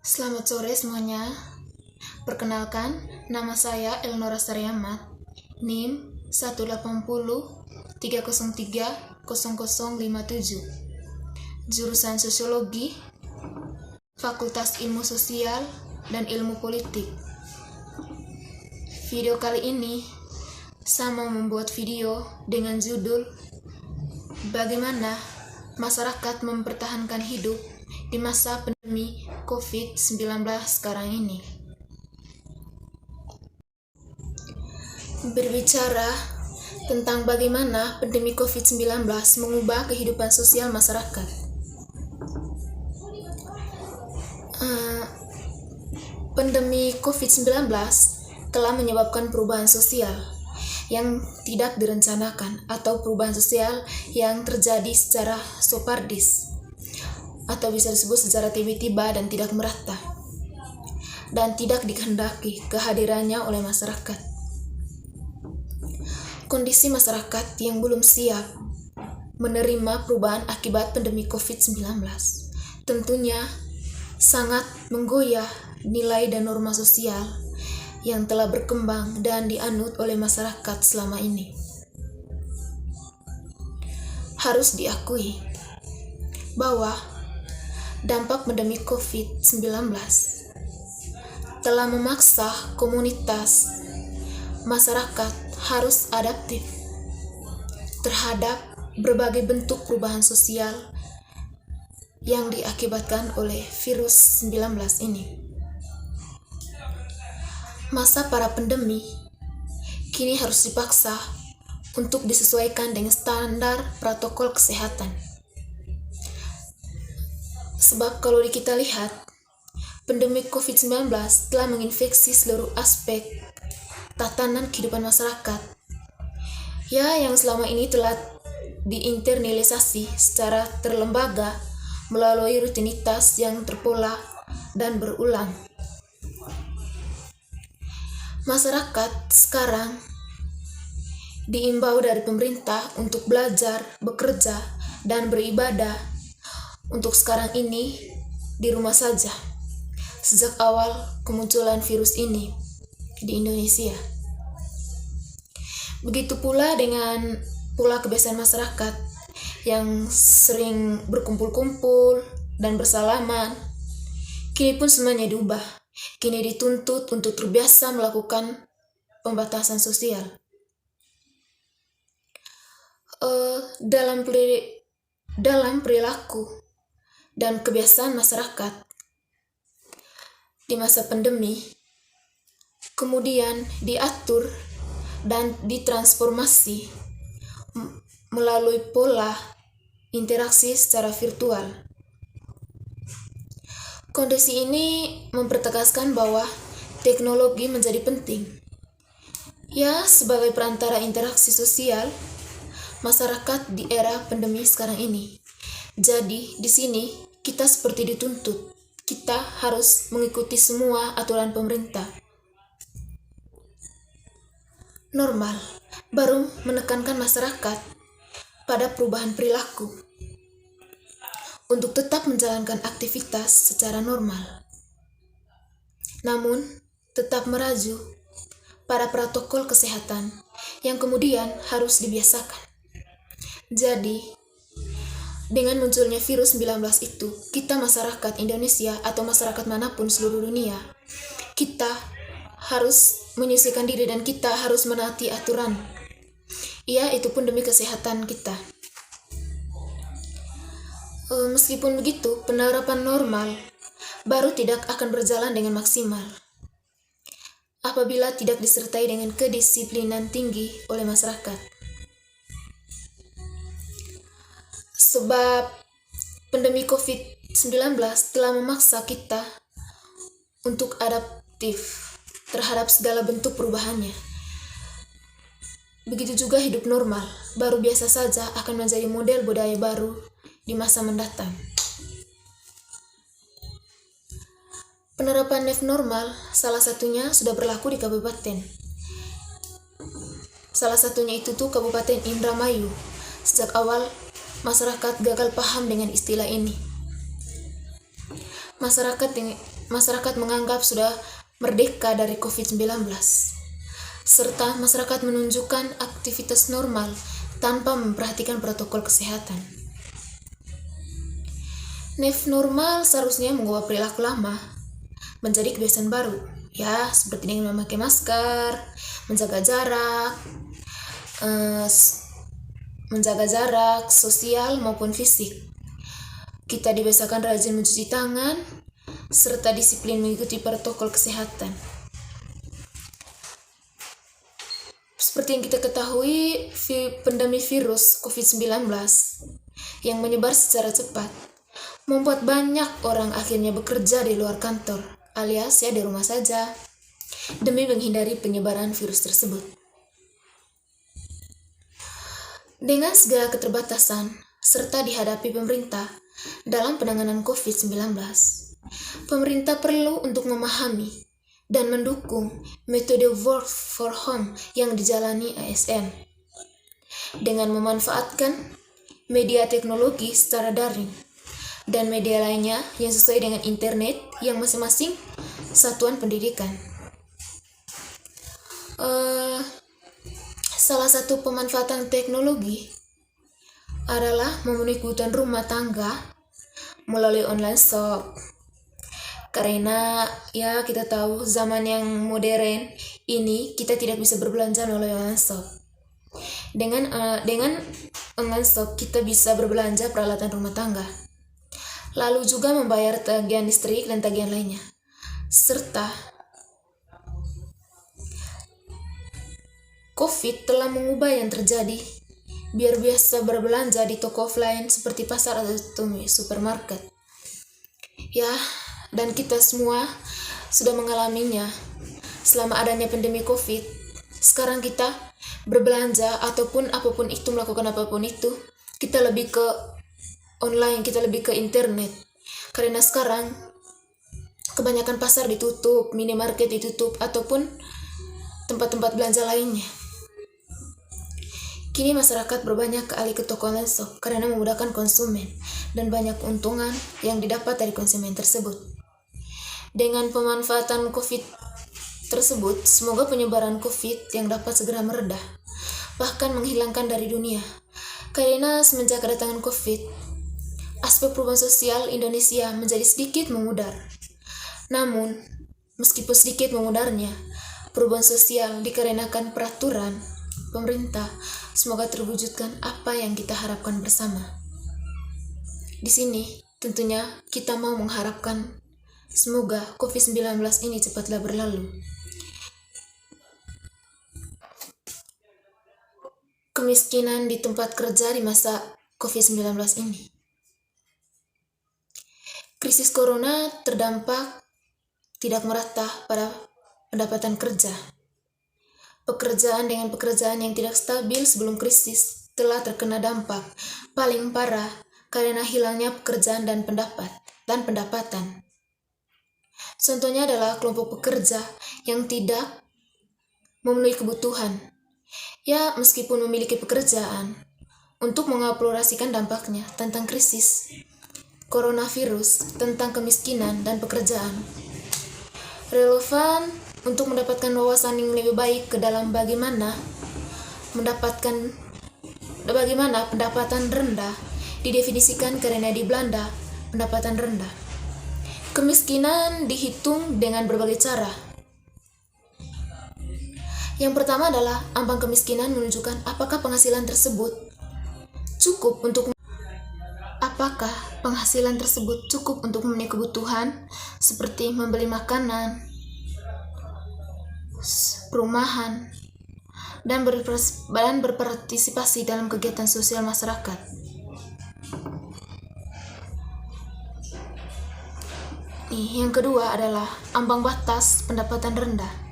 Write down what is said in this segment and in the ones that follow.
Selamat sore semuanya. Perkenalkan, nama saya Elnora Saryamat, NIM 180-303-0057, jurusan Sosiologi, Fakultas Ilmu Sosial dan Ilmu Politik. Video kali ini, saya mau membuat video dengan judul Bagaimana Masyarakat Mempertahankan Hidup di masa pandemi COVID-19 sekarang ini. Berbicara tentang bagaimana pandemi COVID-19 mengubah kehidupan sosial masyarakat. Pandemi COVID-19 telah menyebabkan perubahan sosial yang tidak direncanakan atau perubahan sosial yang terjadi secara sporadis atau bisa disebut secara tiba-tiba dan tidak merata dan tidak dikehendaki kehadirannya oleh masyarakat. Kondisi masyarakat yang belum siap menerima perubahan akibat pandemi COVID-19 tentunya sangat menggoyah nilai dan norma sosial yang telah berkembang dan dianut oleh masyarakat selama ini. Harus diakui bahwa dampak pandemi COVID-19 telah memaksa komunitas masyarakat harus adaptif terhadap berbagai bentuk perubahan sosial yang diakibatkan oleh virus 19 ini. Masa para pandemi kini harus dipaksa untuk disesuaikan dengan standar protokol kesehatan. Sebab kalau kita lihat, pandemi COVID-19 telah menginfeksi seluruh aspek tatanan kehidupan masyarakat, yang selama ini telah diinternalisasi secara terlembaga melalui rutinitas yang terpola dan berulang. Masyarakat sekarang diimbau dari pemerintah untuk belajar, bekerja, dan beribadah untuk sekarang ini di rumah saja sejak awal kemunculan virus ini di Indonesia. Begitu pula dengan pola kebiasaan masyarakat yang sering berkumpul-kumpul dan bersalaman, kini pun semuanya diubah. Kini dituntut untuk terbiasa melakukan pembatasan sosial. Dalam perilaku dan kebiasaan masyarakat di masa pandemi, kemudian diatur dan ditransformasi melalui pola interaksi secara virtual. Kondisi ini mempertegaskan bahwa teknologi menjadi penting, sebagai perantara interaksi sosial masyarakat di era pandemi sekarang ini. Jadi, di sini kita seperti dituntut, kita harus mengikuti semua aturan pemerintah. Normal baru menekankan masyarakat pada perubahan perilaku untuk tetap menjalankan aktivitas secara normal, namun tetap meraju pada protokol kesehatan yang kemudian harus dibiasakan. Jadi, dengan munculnya virus 19 itu, kita masyarakat Indonesia atau masyarakat manapun seluruh dunia, kita harus menyisihkan diri dan kita harus menaati aturan. Itu pun demi kesehatan kita. Meskipun begitu, penerapan normal baru tidak akan berjalan dengan maksimal apabila tidak disertai dengan kedisiplinan tinggi oleh masyarakat. Sebab pandemi COVID-19 telah memaksa kita untuk adaptif terhadap segala bentuk perubahannya. Begitu juga hidup normal, baru biasa saja akan menjadi model budaya baru di masa mendatang. Penerapan new normal salah satunya sudah berlaku di kabupaten. Salah satunya itu tuh Kabupaten Indramayu. Sejak awal masyarakat gagal paham dengan istilah ini. Masyarakat masyarakat menganggap sudah merdeka dari COVID-19, serta masyarakat menunjukkan aktivitas normal tanpa memperhatikan protokol kesehatan. New normal seharusnya mengubah perilaku lama menjadi kebiasaan baru, ya, seperti dengan memakai masker, menjaga jarak sosial maupun fisik. Kita dibiasakan rajin mencuci tangan serta disiplin mengikuti protokol kesehatan. Seperti yang kita ketahui, pandemi virus COVID-19 yang menyebar secara cepat membuat banyak orang akhirnya bekerja di luar kantor, alias di rumah saja, demi menghindari penyebaran virus tersebut. Dengan segala keterbatasan serta dihadapi pemerintah dalam penanganan COVID-19, pemerintah perlu untuk memahami dan mendukung metode work for home yang dijalani ASN dengan memanfaatkan media teknologi secara daring dan media lainnya yang sesuai dengan internet yang masing-masing satuan pendidikan. Salah satu pemanfaatan teknologi adalah memenuhi kebutuhan rumah tangga melalui online shop. Karena ya kita tahu zaman yang modern ini kita tidak bisa berbelanja melalui online shop. Dengan online shop kita bisa berbelanja peralatan rumah tangga. Lalu juga membayar tagihan listrik dan tagihan lainnya. Serta COVID telah mengubah yang terjadi. Biar biasa berbelanja di toko offline seperti pasar atau supermarket. Ya, dan kita semua sudah mengalaminya selama adanya pandemi COVID. Sekarang kita berbelanja ataupun apapun itu, melakukan apapun itu, kita lebih ke online, kita lebih ke internet. Karena sekarang kebanyakan pasar ditutup, minimarket ditutup, ataupun tempat-tempat belanja lainnya. Kini masyarakat berbanyak alih ke toko online shop karena memudahkan konsumen dan banyak keuntungan yang didapat dari konsumen tersebut. Dengan pemanfaatan COVID tersebut, semoga penyebaran COVID yang dapat segera meredah, bahkan menghilangkan dari dunia. Karena semenjak kedatangan COVID, aspek perubahan sosial Indonesia menjadi sedikit memudar. Namun, meskipun sedikit memudarnya, perubahan sosial dikarenakan peraturan pemerintah, semoga terwujudkan apa yang kita harapkan bersama. Di sini, tentunya kita mau mengharapkan semoga COVID-19 ini cepatlah berlalu. Kemiskinan di tempat kerja di masa COVID-19 ini. Krisis corona terdampak tidak merata pada pendapatan kerja. Pekerjaan dengan pekerjaan yang tidak stabil sebelum krisis telah terkena dampak paling parah karena hilangnya pekerjaan dan pendapatan. Contohnya adalah kelompok pekerja yang tidak memenuhi kebutuhan. Ya, meskipun memiliki pekerjaan, untuk mengeksplorasikan dampaknya tentang krisis coronavirus, tentang kemiskinan dan pekerjaan. Relevan untuk mendapatkan wawasan yang lebih baik ke dalam bagaimana pendapatan rendah didefinisikan karena di Belanda pendapatan rendah. Kemiskinan dihitung dengan berbagai cara. Yang pertama adalah ambang kemiskinan menunjukkan apakah penghasilan tersebut cukup untuk memenuhi kebutuhan seperti membeli makanan, perumahan, dan berpartisipasi dalam kegiatan sosial masyarakat. Yang kedua adalah ambang batas pendapatan rendah.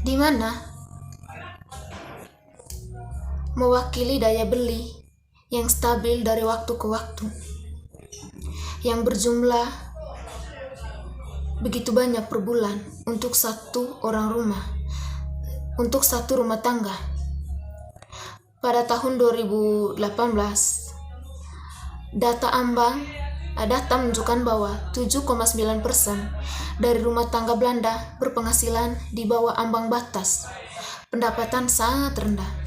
Di mana mewakili daya beli yang stabil dari waktu ke waktu, yang berjumlah begitu banyak per bulan untuk satu rumah tangga. Pada tahun 2018, Data menunjukkan bahwa 7,9% dari rumah tangga Belanda berpenghasilan di bawah ambang batas. Pendapatan sangat rendah.